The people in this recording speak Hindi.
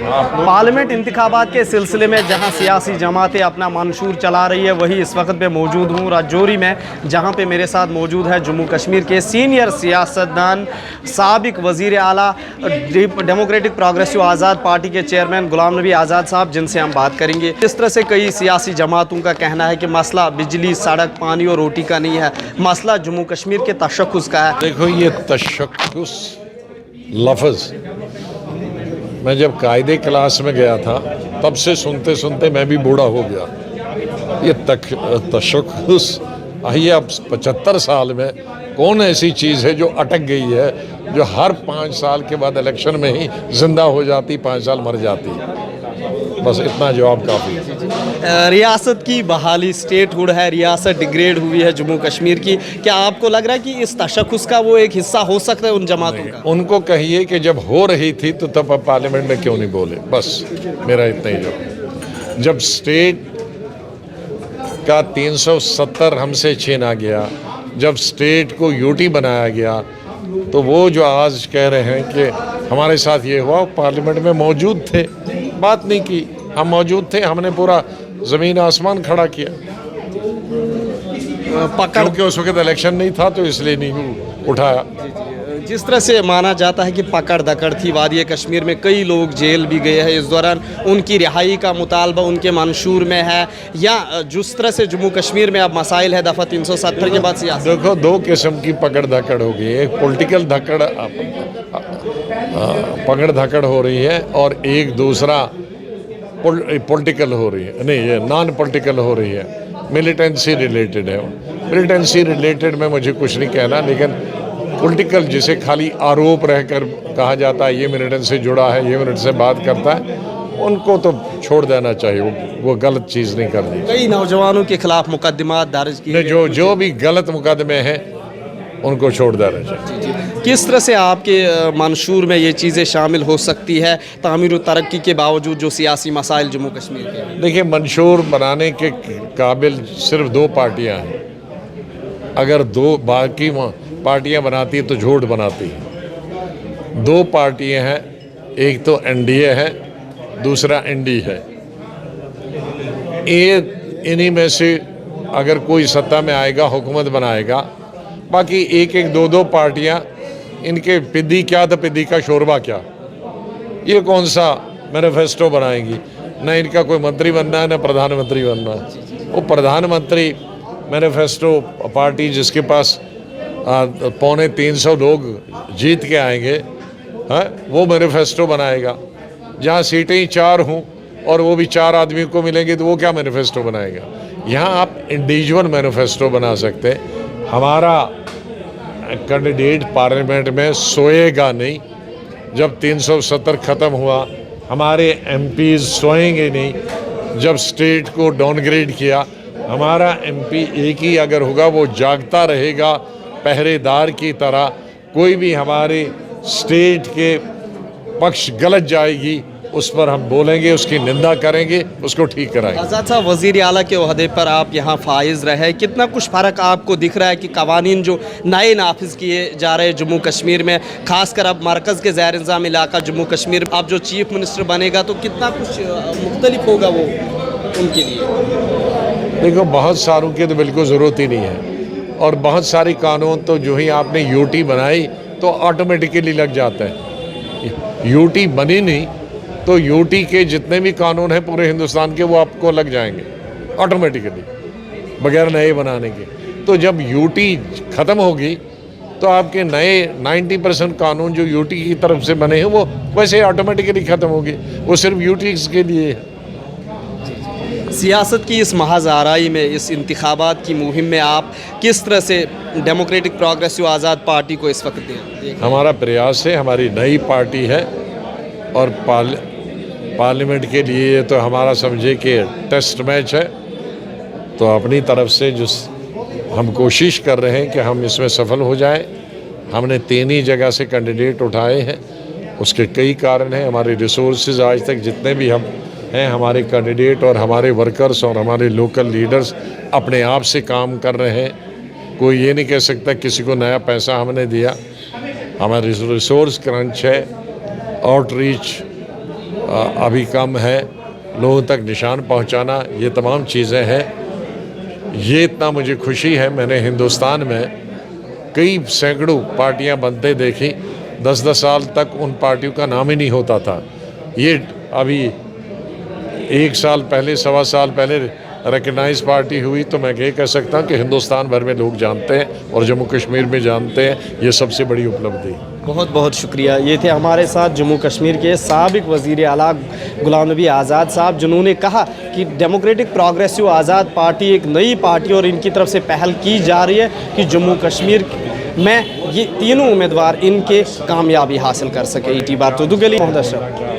पार्लियामेंट इंतखाबात के सिलसिले में जहां सियासी जमातें अपना मंशूर चला रही है, वही इस वक्त मैं मौजूद हूं राजौरी में, जहां पे मेरे साथ मौजूद है जम्मू कश्मीर के सीनियर सियासतदान साबिक वज़ीर आला डेमोक्रेटिक प्रोग्रेसिव आज़ाद पार्टी के चेयरमैन गुलाम नबी आज़ाद साहब, जिनसे हम बात करेंगे। इस तरह से कई सियासी जमातों का कहना है कि मसला बिजली, सड़क, पानी और रोटी का नहीं है, मसला जम्मू कश्मीर के तशख़्ख़ुस का है। देखो, ये तशख़्ख़ुस लफ्ज़ मैं जब कायदे क्लास में गया था तब से सुनते सुनते मैं भी बूढ़ा हो गया। ये तशख़्ख़ुस आइए, अब 75 साल में कौन ऐसी चीज़ है जो अटक गई है, जो हर 5 साल के बाद इलेक्शन में ही जिंदा हो जाती, 5 साल मर जाती। बस इतना जवाब काफ़ी है। रियासत की बहाली, स्टेटहुड है, रियासत डिग्रेड हुई है जम्मू कश्मीर की। क्या आपको लग रहा है कि इस तशख़्ख़ुस का वो एक हिस्सा हो सकता है उन जमातों का? उनको कहिए कि जब हो रही थी तो तब अब पार्लियामेंट में क्यों नहीं बोले, बस मेरा इतना ही जवाब। जब स्टेट का 370 हमसे छीना गया, जब स्टेट को यूटी बनाया गया, तो वो जो आज कह रहे हैं कि हमारे साथ ये हुआ, पार्लियामेंट में मौजूद थे, बात नहीं की। हम मौजूद थे, हमने पूरा ज़मीन आसमान खड़ा किया। क्योंकि उस वक्त इलेक्शन नहीं था तो इसलिए नहीं उठाया। जिस तरह से माना जाता है कि पकड़ दकड़ थी, वादी कश्मीर में कई लोग जेल भी गए हैं, इस दौरान उनकी रिहाई का मुतालबा उनके मंशूर में है, या जिस तरह से जम्मू कश्मीर में अब मसाइल है दफ़ा 370 के बाद सियासत। देखो, 2 किस्म की पकड़ धकड़ हो गई, एक पॉलिटिकल धकड़, पकड़ धकड़ हो रही है, और एक दूसरा पॉलिटिकल हो रही है, नहीं ये नॉन पॉलिटिकल हो रही है, मिलिटेंसी रिलेटेड है। मिलिटेंसी रिलेटेड में मुझे कुछ नहीं कहना, लेकिन पॉलिटिकल जिसे खाली आरोप रहकर कहा जाता है ये मिलिटेंट से जुड़ा है, ये मिलिटेंट से बात करता है, उनको तो छोड़ देना चाहिए। वो गलत चीज़ नहीं करनी। कई नौजवानों के खिलाफ मुकदमात दर्ज किए, जो भी गलत मुकदमे हैं उनको छोड़ देना चाहिए। किस तरह से आपके मंशूर में ये चीज़ें शामिल हो सकती है, तामीर व तरक्की के बावजूद जो सियासी मसाइल जम्मू कश्मीर के? देखिए, मंशूर बनाने के काबिल सिर्फ 2 पार्टियां हैं। अगर 2 बाकी पार्टियां बनाती तो झूठ बनाती हैं। 2 पार्टियां हैं, एक तो एनडीए है, दूसरा एनडी है। इन्हीं में से अगर कोई सत्ता में आएगा, हुकूमत बनाएगा, बाकी एक 2 पार्टियां, इनके पिद्दी क्या तो पिद्दी का शोरबा क्या, ये कौन सा मैनिफेस्टो बनाएंगी? न इनका कोई मंत्री बनना है, न प्रधानमंत्री बनना है। वो प्रधानमंत्री मैनिफेस्टो पार्टी जिसके पास 250 लोग जीत के आएंगे, है वो मैनिफेस्टो बनाएगा। जहाँ सीटें ही 4 हों और वो भी 4 आदमी को मिलेंगे, तो वो क्या मैनिफेस्टो बनाएगा? यहाँ आप इंडिविजुअल मैनिफेस्टो बना सकते हैं। हमारा कैंडिडेट पार्लियामेंट में सोएगा नहीं। जब 370 ख़त्म हुआ, हमारे एमपी सोएंगे नहीं। जब स्टेट को डाउनग्रेड किया, हमारा एमपी एक ही अगर होगा, वो जागता रहेगा पहरेदार की तरह। कोई भी हमारे स्टेट के पक्ष गलत जाएगी, उस पर हम बोलेंगे, उसकी निंदा करेंगे, उसको ठीक कराएंगे। आज़ाद साहब, वज़ीर आला के ओहदे पर आप यहाँ फाइज रहे, कितना कुछ फ़र्क आपको दिख रहा है कि कवानीन जो नए नाफिज किए जा रहे हैं जम्मू कश्मीर में, खासकर अब मरकज़ के ज़ैर इंतज़ाम इलाका जम्मू कश्मीर, अब जो चीफ मिनिस्टर बनेगा तो कितना कुछ मुख्तलिफ होगा वो उनके लिए? देखो, बहुत सारों की तो बिल्कुल ज़रूरत ही नहीं है, और बहुत सारे कानून तो जो ही आपने यूटी बनाई तो ऑटोमेटिकली लग जाता है। यूटी बनी नहीं तो यूटी के जितने भी कानून हैं पूरे हिंदुस्तान के, वो आपको लग जाएंगे ऑटोमेटिकली, बगैर नए बनाने के। तो जब यूटी ख़त्म होगी तो आपके नए 90% कानून जो यूटी की तरफ से बने हैं वो वैसे ऑटोमेटिकली ख़त्म होंगे। वो सिर्फ यूटी के लिए है। सियासत की इस महज आराई में, इस इंतखाबात की मुहिम में आप किस तरह से डेमोक्रेटिक प्रोग्रेसिव आज़ाद पार्टी को इस वक्त दें? हमारा प्रयास है, हमारी नई पार्टी है, और पार्लियामेंट के लिए तो हमारा समझे कि टेस्ट मैच है। तो अपनी तरफ से जो हम कोशिश कर रहे हैं कि हम इसमें सफल हो जाएं। हमने 3 ही जगह से कैंडिडेट उठाए हैं, उसके कई कारण हैं। हमारे रिसोर्सेज आज तक जितने भी हम हैं, हमारे कैंडिडेट और हमारे वर्कर्स और हमारे लोकल लीडर्स अपने आप से काम कर रहे हैं। कोई ये नहीं कह सकता किसी को नया पैसा हमने दिया। हमारी रिसोर्स क्रंच है, आउटरीच अभी कम है, लोगों तक निशान पहुंचाना, ये तमाम चीज़ें हैं। ये इतना मुझे खुशी है, मैंने हिंदुस्तान में कई सैकड़ों पार्टियां बनते देखी, 10-10 साल तक उन पार्टियों का नाम ही नहीं होता था। ये अभी 1 साल पहले, 1.25 साल पहले रिकग्नाइज पार्टी हुई, तो मैं ये कह सकता हूँ कि हिंदुस्तान भर में लोग जानते हैं और जम्मू कश्मीर में जानते हैं। ये सबसे बड़ी उपलब्धि। बहुत बहुत शुक्रिया। ये थे हमारे साथ जम्मू कश्मीर के साबिक वज़ीर आला गुलाम नबी आज़ाद साहब, जिन्होंने कहा कि डेमोक्रेटिक प्रोग्रेसिव आज़ाद पार्टी एक नई पार्टी और इनकी तरफ से पहल की जा रही है कि जम्मू कश्मीर में ये तीनों उम्मीदवार इनके कामयाबी हासिल कर सके। ईटी बार तो दुगली मोहम्मद अशरफ।